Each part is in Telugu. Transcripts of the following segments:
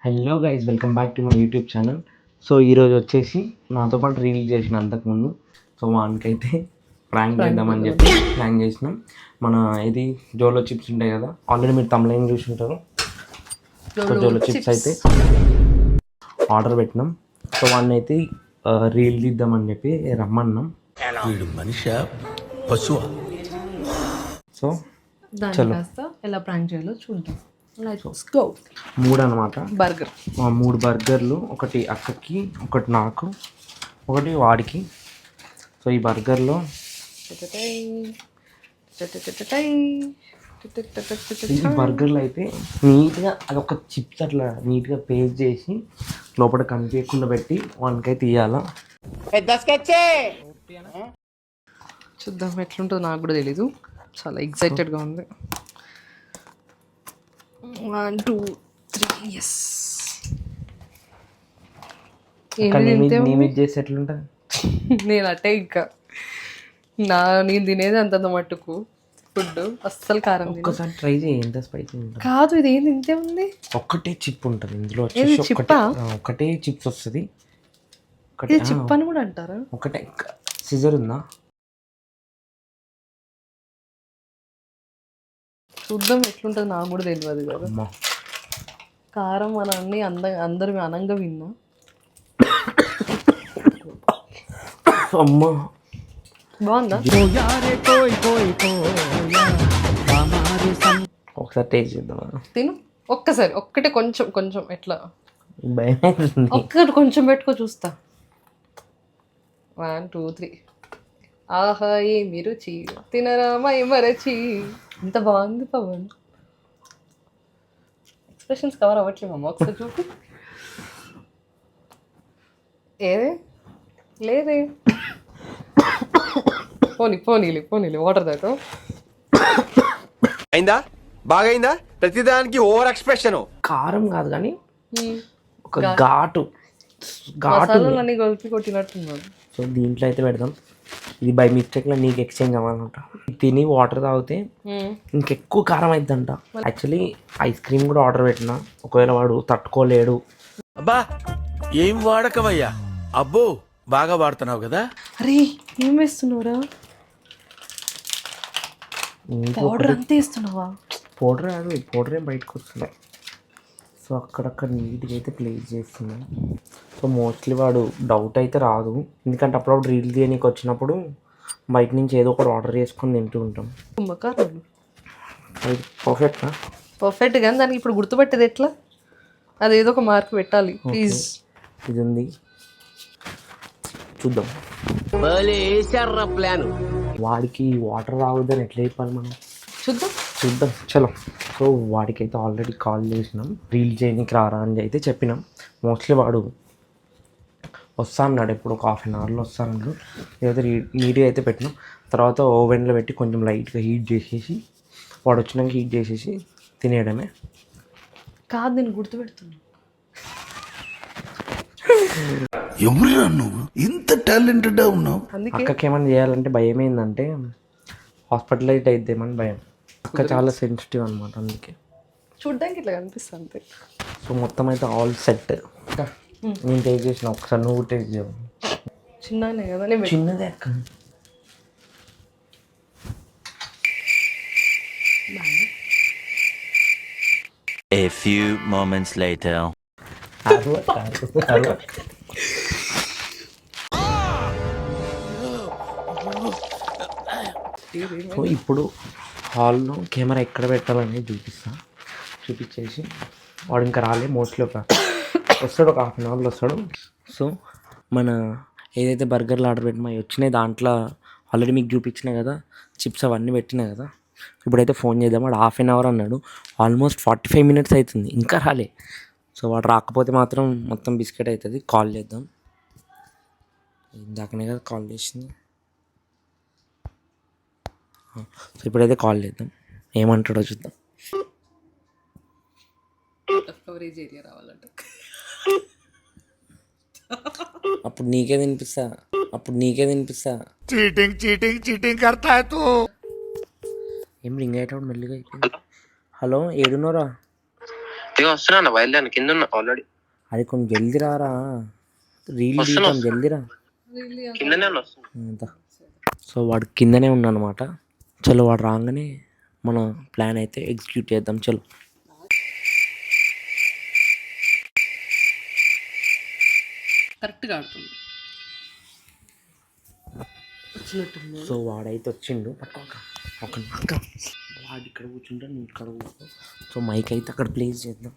Hello guys, welcome back to my YouTube channel. So ఈరోజు వచ్చేసి నాతో పాటు రీల్ చేసిన అంతకుముందు. సో వానికైతే ప్రాంక్ చేద్దామని చెప్పి ప్లాన్ చేసినాం. మన ఇది జోలో చిప్స్ ఉంటాయి కదా, ఆల్రెడీ మీరు తమిళం చూసి ఉంటారు. సో జోలో చిప్స్ అయితే ఆర్డర్ పెట్టినాం. సో వాడిని అయితే రీల్ తీద్దామని చెప్పి రమ్మన్నాం. సో చలో ఎలా ప్రాంక్ చేయాలో చూద్దాం. మూడు అనమాట, బర్గర్ 3 బర్గర్లు, ఒకటి అక్కకి, ఒకటి నాకు, ఒకటి వాడికి. సో ఈ బర్గర్లో ఈ బర్గర్లు అయితే నీట్గా అదొక చిప్స్ అట్లా నీట్గా పేస్ట్ చేసి లోపల కనిపించకుండా పెట్టి వానికైతే ఇవ్వాలా. చూద్దాం ఎట్లుంటుందో, నాకు కూడా తెలీదు. చాలా ఎక్సైటెడ్గా ఉంది. 1 2 3 ఎస్. చేసి ఎట్లుంటుంది? నేను అట్టే ఇంకా నేను తినేది అంతంత మట్టుకు ఫుడ్ అస్సలు కారం. ఒక్కసారి ట్రై చేయి, ఎంత స్పైసీ ఉంటుంది. కాదు, ఇది ఏంది ఇంతే ఉంది. ఒక్కటే చిప్ ఉంటుంది ఇందులో, ఒకటే చిప్స్ వస్తుంది. చిప్ అని కూడా అంటారా? ఒకటే సిజర్ ఉందా? చూద్దాం ఎట్లుంటుంది, నాకు కూడా తెలియదు కదా. కారం అని అందరు అనంగా విన్నా. అమ్మా బాగుందా? ఒకసారి టేస్ట్ చేద్దాం. తిను ఒక్కసారి, ఒక్కటే కొంచెం కొంచెం ఎట్లా భయం. ఒక్కటి కొంచెం పెట్టుకో చూస్తా. 1 2 3. ఆహా ఏమి రుచి, తినరామా మరచి. ఇంత బాగుంది పవన్. ఎక్స్ప్రెషన్స్ కవర్ అవ్వట్లేమమ్మా, ఒకసారి చూపు. ఏదే లేదే. పోనీలే వాటర్ తాతో. అయిందా? బాగైందా? ప్రతిదానికి ఓవర్ ఎక్స్ప్రెషన్. కారం కాదు కానీ ఒక ఘాటు మసాలాలన్నీ కలిపి కొట్టినట్టున్నాను. సో దీంట్లో అయితే పెడదాం. ఇది బై మిస్టేక్లో నీకు ఎక్స్చేంజ్ అవ్వాలంట. తిని వాటర్ తాగితే ఇంకెక్కువ కారం అవుతుందంట. యాక్చువల్లీ ఐస్ క్రీమ్ కూడా ఆర్డర్ పెట్టినా, ఒకవేళ వాడు తట్టుకోలేడు. అబ్బా ఏం వాడకవయ్యా, అబ్బో బాగా వాడుతున్నావు కదా. అరే ఏం వేస్తున్నావురా? పౌడర్ అంతా వేస్తున్నావా? పౌడర్ కాదు, పౌడర్ ఏం బయటకు వస్తున్నాయి. సో అక్కడక్కడ నీట్గా అయితే ప్లేస్ చేస్తున్నాం. సో మోస్ట్లీ వాడు డౌట్ అయితే రాదు, ఎందుకంటే అప్పుడప్పుడు రీల్ తీయడానికి వచ్చినప్పుడు బయట నుంచి ఏదో ఒకటి ఆర్డర్ చేసుకొని తింటూ ఉంటాం. అది పర్ఫెక్ట్ కానీ దానికి ఇప్పుడు గుర్తుపెట్టేది ఎట్లా? అది ఏదో ఒక మార్క్ పెట్టాలి ప్లీజ్. ఇది ఉంది, చూద్దాం. వాడికి వాటర్ రావద్దని ఎట్లా చెప్పాలి మనం? చూద్దాం చలో. సో వాడికైతే ఆల్రెడీ కాల్ చేసినాం, రీల్ చేయడానికి రారా అని అయితే చెప్పినాం. మోస్ట్లీ వాడు వస్తా అన్నాడు, ఎప్పుడు ఒక 1/2 అవర్లో వస్తానన్నాడు. ఏదైతే నీట్గా అయితే పెట్టినాం. తర్వాత ఓవెన్లో పెట్టి కొంచెం లైట్గా హీట్ చేసేసి, వాడు వచ్చినాక హీట్ చేసేసి తినేయడమే. కాదు, నేను గుర్తుపెడుతున్నా. ఎవరురా నువ్వు, ఇంత టాలెంటెడ్గా ఉన్నావు? అక్కకి ఏమైనా చేయాలంటే భయం ఏంటంటే హాస్పిటలైజ్ అయిద్దేమని భయం. అక్క చాలా సెన్సిటివ్ అనమాట, అందుకే చూడ్డానికి ఇట్లా కనిపిస్తుంది. సో మొత్తం అయితే ఆల్ సెట్. నేను టేస్ట్ చేసిన, ఒకసారి నువ్వు టేస్ట్ చేయవు. చిన్ననే కదా? చిన్నదే అక్క. A few moments later. So ఇప్పుడు హాల్లో కెమెరా ఎక్కడ పెట్టాలని చూపించేసి వాడు ఇంకా రాలే. మోస్ట్లీ వస్తాడు, ఒక 1/2 అవర్లో వస్తాడు. సో మన ఏదైతే బర్గర్లు ఆర్డర్ పెట్టినా వచ్చినాయి, దాంట్లో ఆల్రెడీ మీకు చూపించినాయి కదా, చిప్స్ అవన్నీ పెట్టినాయి కదా. ఇప్పుడైతే ఫోన్ చేద్దాం. వాడు 1/2 అవర్ అన్నాడు, ఆల్మోస్ట్ 45 minutes అవుతుంది, ఇంకా రాలే. సో వాడు రాకపోతే మాత్రం మొత్తం బిస్కెట్ అవుతుంది. కాల్ చేద్దాం. ఇందాకనే కదా కాల్ చేసింది. సో ఇప్పుడైతే కాల్ చేద్దాం, ఏమంటాడో చూద్దాం. కవరేజ్ ఏరియా రావాలంట. అప్పుడు నీకే తినిపిస్తా. చీటింగ్ కర్తా హై తూ. ఏం రింగ్ అయ్యేటప్పుడు మెల్లిగా అయిపోయింది. హలో, ఏడున్నోరా? వస్తున్నా బయలుదేరి కింద ఉన్నా ఆల్రెడీ. అది కొంచెం జల్దీ రారా, రీల్ తీద్దాం జల్దీరా. కిందనే వస్తున్నా. సో వాడు కిందనే ఉన్నా అనమాట. చలో వాడు రాగానే మన ప్లాన్ అయితే ఎగ్జిక్యూట్ చేద్దాం. చలో కరెక్ట్గా ఆడుతుంది. వచ్చినట్టుంది. సో వాడైతే వచ్చిండు. ఒక వాడు ఇక్కడ కూర్చుంటే నేను ఇక్కడ కూర్చో. సో మైక్ అయితే అక్కడ ప్లేస్ చేద్దాం.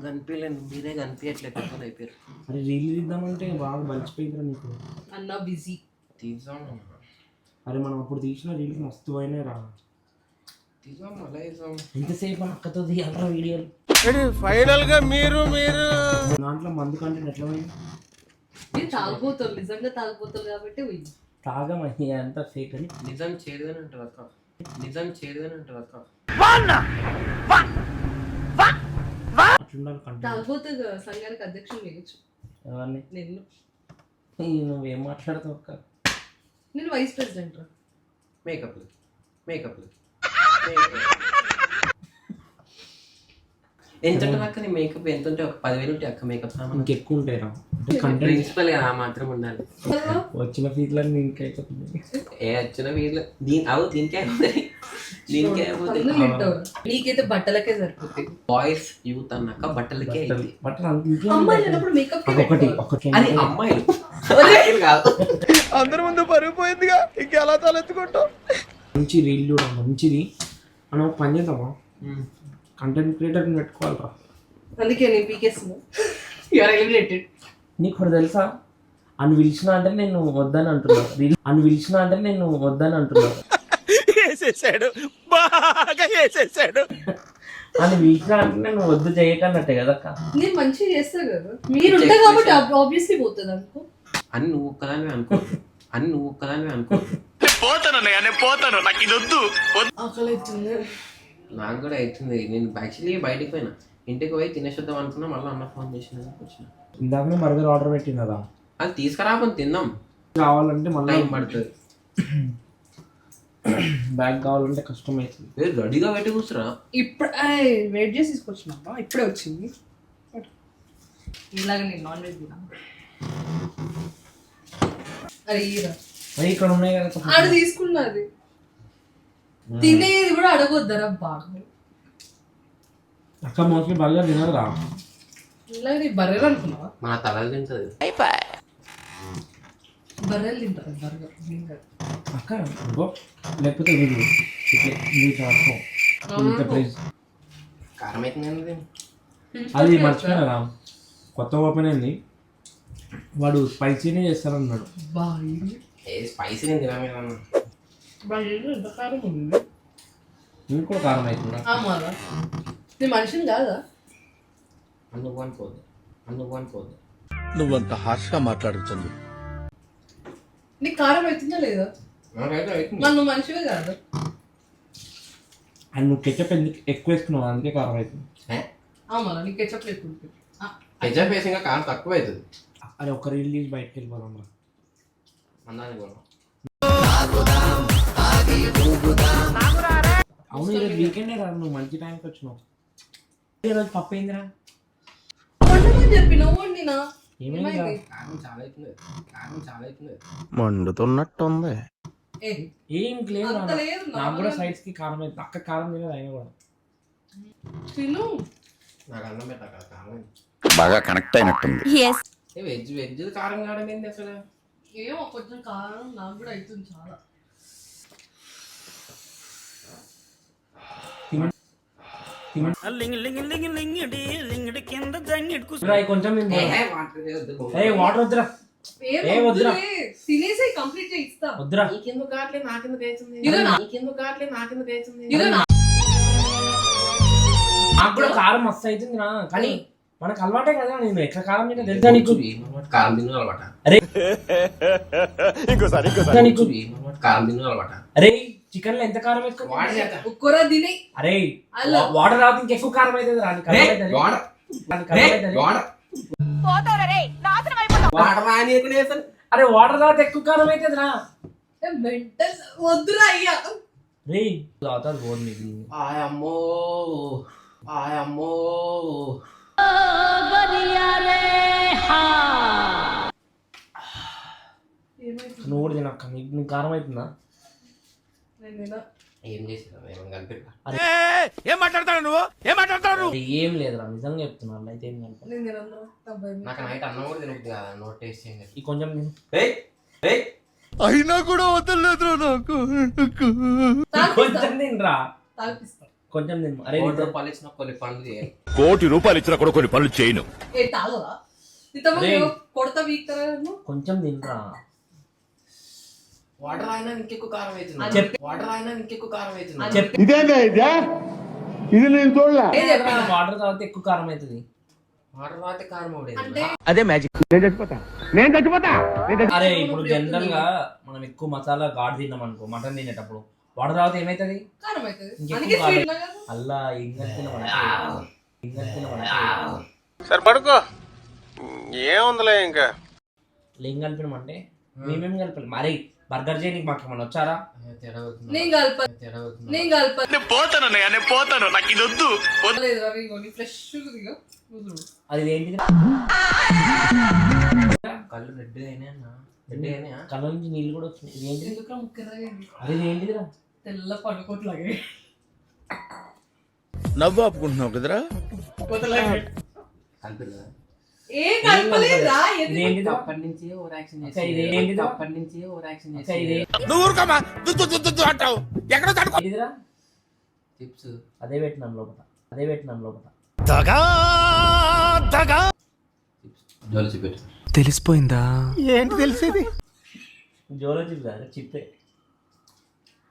కనిపించలేదు, మీరే కనిపించట్లేదు, పెద్దలు అయిపోయారు. అరే రీల్ తీద్దామంటే బాగా బలిచిపోయిందిరా నీకు. అన్న బిజీ. తీద్దాం. అరే మనం అప్పుడు తీసిన రీల్స్ మస్తు అయినాయి రా. తీద్దాం, అలా తీద్దాం. ఎంతసేపు మన అక్కతో తీయాలరా వీడియోలు. ఫైనల్ గా మీరు దాంట్లో మందు కంటెంట్ ఎట్లా పోయింది? నేను తాగిపోతాను, నిజంగా తాగిపోతాను కాబట్టి పోయింది. తాగమని అంతా ఫేక్ అని. నిజం చేదుగానే ఉంటుంది అక్క, నిజం చేదుగానే ఉంటుంది అక్క. అట్లుండాలి కంటెంట్. తాగిపోతే సంఘానికి అధ్యక్షులు వేయచ్చు. ఎవరిని? నిన్ను. నువ్వేం మాట్లాడతావు అక్క? నేను వైస్ ప్రెసిడెంట్ రా. మేకప్లు ఎంత ఉంటుంది అక్క నీ మేకప్? ఎంత ఉంటే ఒక 10,000 ఉంటాయి అక్క మేకప్ సామాన్. ఇంకెక్కువ ఉంటాయి రా. అంటే కంటెంట్ ప్రిన్సిపల్ ఆ మాత్రం ఉండాలి. వచ్చిన ఫీట్లన్నీ ఇంకైపోతుంది. ఏ వచ్చిన వీళ్ళు దీనికే నీకైతే బట్టలకే సరిపోతాయి. బాయ్స్ యూత్ అన్నాక బట్టలకే అయింది. బట్టలు అంత ఇంట్లో అమ్మాయిలు అన్నప్పుడు మేకప్ ఒకటి అది అమ్మాయిలు కాదు. అందరి ముందు పరుగు పోయిందిగా, ఇంకెలా తలెత్తుకుంటాం. మంచి రీల్ కూడా మంచిది. మనం ఒక పని చేద్దామా, కంటెంట్ క్రియేటర్ని పెట్టుకోవాలరా. అందుకే నేను పీకేస్తున్నా. You're eliminated. నీకు కూడా తెలుసా, అని పిలిచిన అంటే నేను వద్దని అంటున్నాను. అని పిలిచిన అంటే నేను వద్దని అంటున్నాను. వేసేసాడు, బాగా వేసేసాడు. అని పిలిచిన అంటే నేను వద్దు చేయకన్నట్టే కదా అక్క. నేను మంచిగా చేస్తా కదా, మీరు ఉంటా కాబట్టి ఆబ్వియస్లీ పోతుంది అనుకో. అని నువ్వు ఒక్కదానివే అనుకో. పోతాను నాకు ఇది వద్దు. ఆకలి అవుతుంది. నాకు కూడా అవుతుంది. నేను యాక్చువల్లీ బయటికి పోయినా, ఇంటికి పోయి తినేసేద్దాం అనుకున్నా, మళ్ళీ అన్న ఫోన్ చేసిన వచ్చిన. ఇందాకనే బర్గర్ ఆర్డర్ పెట్టింది కదా, అది తీసుకురాకొని తిందాం. కావాలంటే మళ్ళీ టైం పడుతుంది. బ్యాగ్ కావాలంటే కష్టం అవుతుంది. రెడీగా పెట్టి కూర్చురా. ఇప్పుడు వెయిట్ చేసి తీసుకొచ్చినా, ఇప్పుడే వచ్చింది. ఇలాగ నేను నాన్ వెజ్ తిన్నా. అరే మరి ఇక్కడ ఉన్నాయి కదా ఆడ తీసుకున్నది, తినేది కూడా అడగొద్దరా బాగా. అక్క మోస్ట్లీ బర్గర్ తినదు రా. ఇలాగ నీ బర్రెలు అనుకున్నావా? మన తలలు తింటుంది. బర్రెలు తింటారు బర్గర్. అక్క లేకపోతే కారం అవుతుంది. అది మర్చిపోయినా, కొత్త ఓపెన్ అయింది. వాడు స్పైసీనే చేస్తానన్నాడు. స్పైసీ నేను తినమే. ఎంత కారం ఉంది. నీకు కూడా కారం అవుతుందా? నీ మనిషిని కాదా? అనుకోను. నువ్వంత హార్ష్గా మాట్లాడుతుంది. నీకు కారం అవుతుందా లేదా? నాకైతే అవుతుంది. మరి నువ్వు మనిషివే కాదు. అండ్ నువ్వు కెచప్ ఎందుకు ఎక్కువ వేసుకున్నావు, అందుకే కారం అవుతుంది. మళ్ళీ నీకు కెచప్ ఎక్కువ. కెచప్ వేసి ఇంకా కారం తక్కువ అవుతుంది. అరే ఒక రీల్ తీసి బయటకు వెళ్ళిపోదాం రా. అన్నాను కూడా. అవును ఈరోజు వీకెండే రా, నువ్వు మంచి టైంకి వచ్చినావు. ఈరోజు పప్పు అయిందిరా. చెప్పిన వండినా ఏమైంది? కారం చాలా అవుతుంది. మండుతున్నట్టుంది. ఏం లేదు నాకు కూడా సైడ్స్ కి కారం అవుతుంది. అక్క కారం తినదు అయినా కూడా. తిను. నాకు అన్నం పెట్టాక కారం బాగా కనెక్ట్ అయినట్టుంది. వెజ్ కారం కావడం ఏంటి అసలు? ఏమో కొంచెం కారం నాకు కూడా అవుతుంది చాలా. కొంచెం వాటర్ వద్దురా. తినేసి కంప్లీట్ ఇస్తా. వద్దురా. నీకెందుకు కావట్లేదు, నాకెందుకు అవుతుంది? నాకు కూడా కారం మస్తు అవుతుంది నా, కానీ మనకు అలవాటే కదా. నేను ఎట్లా కారం తిన్నా తెలుసా నీకు? కారం తిన్న అలవాట. అరే కారం తిన్న అలవాట. అరే చికెన్ లో ఎంత కారం ఎక్కువ వాటర్ చేస్తా. ఒక్కరా తిని అరే అలా. వాటర్ రాదు ఇంకెక్కువ కారం అవుతుంది రాని వాటర్ వాటర్ రాని వేసాను. అరే వాటర్ తర్వాత ఎక్కువ కారం అవుతుంది రా మెంటల్ వద్దురా అయ్యా. రే తర్వాత పోదు మీకు ఆయమ్మో ఆయమ్మో నువ్వు కూడా తినక్క నీకు కారం అవుతుందా నేను తినా. ఏం చేసినా ఏమైనా కనిపెట్టా. ఏం మాట్లాడతాడు నువ్వు ఏం మాట్లాడతాడు నువ్వు? ఏం లేదురా నిజంగా చెప్తున్నాను అయితే ఏం కనుక నేను తినను. అబ్బాయి నాకు నైట్ అన్నం కూడా తినబుద్ది కదా, నోట్ టేస్ట్ చేయండి. ఈ కొంచెం తిను. అయినా కూడా వదలలేదు నాకు. కొంచెం తినరా తాగిపిస్తా. కొంచెం తిను. అరే కోటి రూపాయలు ఇచ్చిన కొన్ని పనులు చేయాలి. కోటి రూపాయలు ఇచ్చినా కూడా కొన్ని పనులు చేయను. ఏ తాగదా ఇంతమంది రేయ్. కొడతా వీక్తారా నువ్వు? కొంచెం తినరా వాటర్ అయినా ఇంకెక్కువ కారం అవుతుంది. చెప్పు. వాటర్ అయినా ఇంకెక్కువ కారం అవుతుంది. చెప్పి ఏ చెప్పరా? వాటర్ తర్వాత ఎక్కువ కారం అవుతుంది వాటర్ రాతే కారం అంటే అవుతుంది. అదే మ్యాజిక్. అరే ఇప్పుడు జనరల్ గా మనం ఎక్కువ మసాలా ఘాటు తిన్నాం అనుకో మటన్ తినేటప్పుడు వాటర్ తర్వాత ఏమైతుంది కారం అవుతుంది. ఇంకెక్కువ అందుకే కారం. sweet లాగా. అల్లా ఇంగల్ తినమంటే సరే పడుకో. ఏముందిలే ఇంకా. ఏం కలిపినమంటే మేమేం కలిపాలి మరి బర్గర్ చేయడానికి మాకు ఏమన్నా వచ్చారా తేడా అవుతుంది. నేను కలప తేడా అవుతుంది. నేను కలప నేను పోతాను నాకు ఇది వద్దు. లేదు రవి ఇగోని ఫ్రెష్ గా కూతురు. అది ఏంటిది కళ్ళు రెడ్ అయినా రెడ్ అయినా కళ్ళ నుంచి నీళ్ళు కూడా వచ్చినాయి ఇది ఏంటిది ఎందుకు ముక్కరగా అది ఏంటిదిరా తెల్ల పడుకోట్లాగే నవ్వు ఆపుకుంటున్నావు కదరా. కలిపిదా ఏ కలపలేదురా. ఇది ఏంటిది అప్పటి నుంచి ఓవర్ యాక్షన్ అక్క, ఇది ఏంటిది? అప్పటి నుంచి ఓవర్ యాక్షన్ అక్క, ఇది నువ్వు ఊరుకోమా. దుద్దు అంటావు. ఎక్కడ తడుకో. ఏంటిదిరా చిప్స్ అదే పెట్టినాం లోపల జోలు చూపెట్టు. తెలిసిపోయిందా? ఏంటి తెలిసేది? జోలో చిప్ కాదు చిప్పే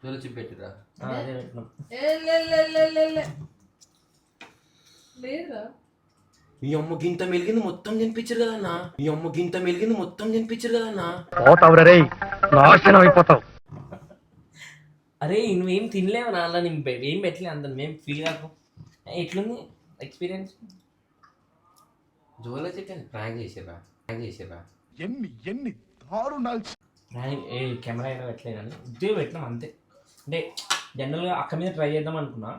జోలు చూపెట్టురా. అదే పెట్టినాం లేదురా. మీ అమ్మ గింత మెలిగింది మొత్తం తినిపించరు కదన్నా. మీ అమ్మ గింత మెలిగింది మొత్తం తినిపించరు కదన్నా. అరే నువ్వేం తినలేవు నా అలా నేను ఏం పెట్టలే అంత మేము ఫీల్ కాకు ఎట్లుంది ఎక్స్పీరియన్స్ జోలో చెప్పాను ప్రాంక్ చేసిర్రా. ఎన్ని దారుణాలు. కెమెరా అయినా పెట్టలే కానీ ఉద్యోగం పెట్టినాం అంతే అంటే జనరల్గా అక్క మీద ట్రై చేద్దాం అనుకున్నా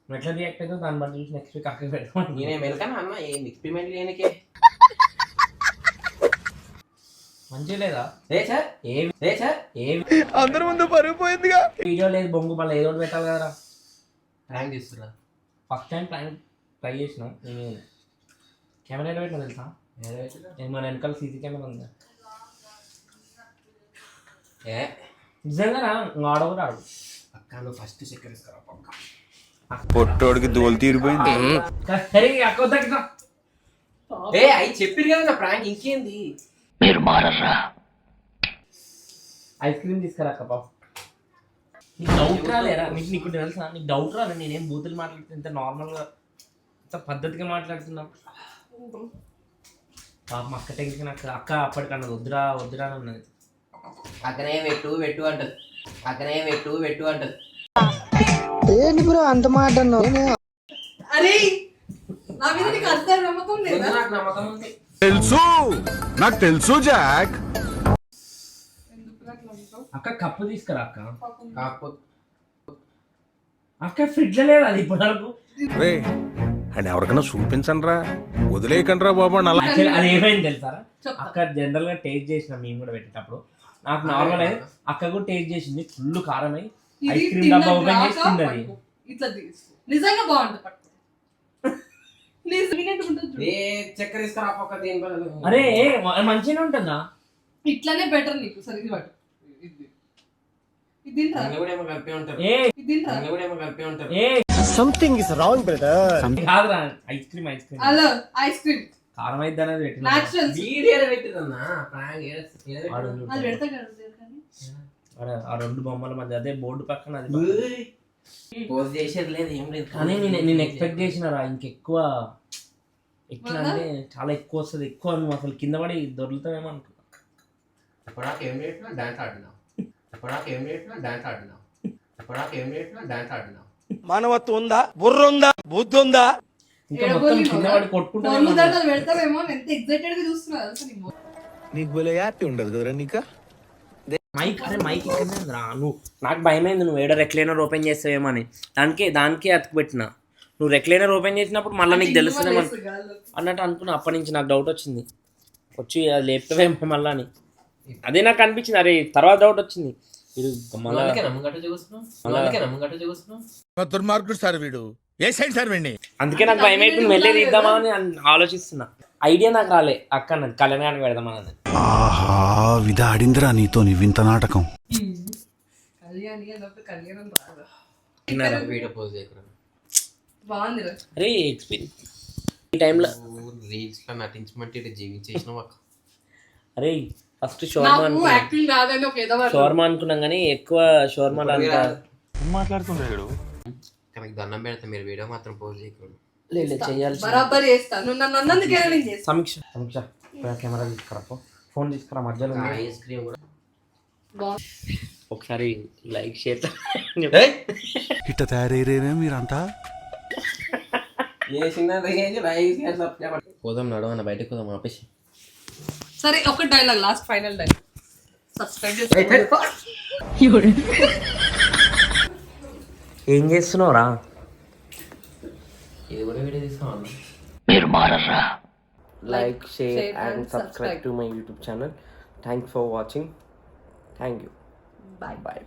నువ్వు ఎట్లా రియాక్ట్ అవుతుందో దాన్ని బట్టి చూసి నెక్స్ట్ వీక్ అక్కకి పెడతాం నేనే మెలకనా అన్న ఏం ఎక్స్పెరిమెంట్ చేయనికే. మంచిగా లేదా ఏ సార్ ఏం అందరి ముందు పరుగు వీడియో లేదు బొంగు మళ్ళీ ఏదో ఒకటి పెట్టాలి కదరా ప్రాంక్ చేస్తున్నా. ఫస్ట్ టైం ట్రై చేసినాం నేను కెమెరా ఎక్కడ పెట్టినా తెలుసా నేను మన వెనకాల సీసీ కెమెరా ఉందా ఏ నిజంగా రా ఆడవు రాడు అక్క నువ్వు ఫస్ట్ చక్కెర ఇస్తారా పక్క. పొట్టోడికి దోలు తీరిపోయింది. సరే అక్క వద్దా ఏ అవి చెప్పిరు కదా నా ప్రాంక్ ఇంకేంది. ఐస్ క్రీమ్ తీసుకురా అక్క పాప నీకు డౌట్ రాలేరా నీకు తెలుసా నీకు డౌట్ రాలే నేనేం బూతులు మాట్లాడుతున్నా ఇంత నార్మల్గా ఇంత పద్ధతిగా మాట్లాడుతున్నా పాప అక్క టెన్షన్ అక్క అప్పటికన్నది వద్దురా అని ఉన్నది అక్కనే పెట్టు అంటది. అక్కనే పెట్టు అంటది. అరే నా మీద నీకు అంత నమ్మకం లేదా? నాకు నమ్మకం ఉంది. నాకు తెలుసు జాక్. ఎందుకు నాకు నమ్మకం? అక్క కప్పు తీసుకురా అక్క కాకపోతే అక్క ఫ్రిడ్జ్ లేదు అది ఇప్పటి వరకు రే అని ఎవరికైనా చూపించండి రా, వదిలేయకండి రా బాబు. అలా Actually అది ఏమైంది తెలుసారా చెప్తా. అక్క జనరల్ గా టేస్ట్ చేసిన మేము కూడా పెట్టేటప్పుడు నాకు నార్మల్ అయ్యి అక్క కూడా టేస్ట్ చేసింది ఫుల్ కారం అయ్యి ఇది ఐస్ క్రీమ్ తిన్న డబ్బా ఓపెన్ చేసి గ్రాక తిన్నది పట్టుకో. ఇట్లా తీసుకో నిజంగా బాగుంటుంది పట్టుకో నిజంగా ఉంటుంది చూడు. ఏ చక్కెర ఇస్తారా పక్క దేని పని. అరే మంచిగానే ఉంటుందా ఇట్లానే బెటర్ నీకు సరే ఇది పట్టు ఇది తినరా నన్ను కూడా ఏమో కలిపే ఉంటారు. ఏ ఇది తినరా నన్ను కూడా ఏమో కలిపే ఉంటారు. ఏ సంథింగ్ ఇస్ రాంగ్ బ్రదర్. కాదురా ice cream hello ice cream కారం అయితే అనేది పెట్టిన నాచురల్ వీడియో పెట్టిరన్నా ప్రాంక్ అది పెడతా కదా కానీ ఆ రెండు బొమ్మల మధ్య అదే బోర్డు పక్కన అది పోస్ట్ చేసేది లేదు ఏం లేదు. కానీ నేను ఎక్స్పెక్ట్ చేసినారా ఇంకెక్కువ ఎట్లా అంటే చాలా ఎక్కువ వస్తుంది ఎక్కువ నువ్వు అసలు కింద పడి దొరుకుతావేమో అనుకున్నా ఇప్పటిదాకా ఏం చేసినా డాన్స్ ఆడినావు. ఇప్పుడు ఏం చేసినా డాన్స్ ఆడినా. మానవత్వం ఉందా, బుర్ర ఉందా, బుద్ధి ఉందా? ఇంకా మొత్తం కింద పడి కొట్టుకుంటా పెడతావేమో ఎంత ఎక్సైటెడ్ గా చూస్తున్నా తెలుసా నీ మొహం. నీకు భలే హ్యాపీ ఉండదు కదరా నీకా? మైక్ ఇక్కడనే రా. నువ్వు నాకు భయమైంది నువ్వు ఏడో రెక్లైనర్ ఓపెన్ చేస్తావేమో అని. దానికే అతుకు పెట్టిన. నువ్వు రెక్లైనర్ ఓపెన్ చేసినప్పుడు మళ్ళీ నీకు తెలుస్తుందేమో అన్నట్టు అనుకున్నా. అప్పటి నుంచి నాకు డౌట్ వచ్చింది, వచ్చి అది లేపుతావేమో మళ్ళీ అని. అదే నాకు అనిపించింది. అరే తర్వాత డౌట్ వచ్చింది, ఇది మళ్ళీ దుర్మార్గుడు సార్ వీడు. ఏ సైడ్ సార్ వీడిని? అందుకే నాకు భయం అయిపోయింది. మెల్లే తీద్దామా అని ఆలోచిస్తున్నా. ఐడియా నాకు రాలే. అక్క అన్నది కళ్యాణానికి పెడదామని. ఆహా విధాడిందిరా నీతో నీ వింత నాటకం. కళ్యాణి అన్నప్పుడు కళ్యాణం రాదు. వీడియో పోజ్ చేయకురా. బాగుందిరా. అరే ఎక్స్పీరియన్స్ ఈ టైంలో రీల్స్ లో నటించమంటే ఇటు జీవించేసినావు అక్క. అరే ఫస్ట్ షోర్మా నాకు యాక్టింగ్ రాదని ఒక ఏదో షోర్మా అనుకున్నాం కానీ ఎక్కువ షోర్మాలు అంతా మాట్లాడుతున్నాడు. తనకి దండం పెడతా, మీరు వీడియో మాత్రం పోజ్ చేయకూడదు. లేదు చేయాలి. బరాబర్ చేస్తాను. నువ్వు నన్ను అన్నందుకే నేను చేస్తాను. సమీక్ష కెమెరా తీసుకురా, ఫోన్ తీసుకురా. మధ్యలో ఉంది. ఐస్ క్రీమ్ కూడా ఒకసారి లైక్ షేర్ ఇట్ట తయారయ్యేరే మీరంతా. పోదాం నడవన్న, బయటకు పోదాం ఆపేసి. సరే ఒక dialogue, last final dialogue. Subscribe చేసుకోండి. ఏం చేస్తున్నావురా? ఇది కూడా వీడియో తీస్తాం. Like, share and subscribe to my YouTube channel. Thanks for watching. Thank you. Bye. Bye.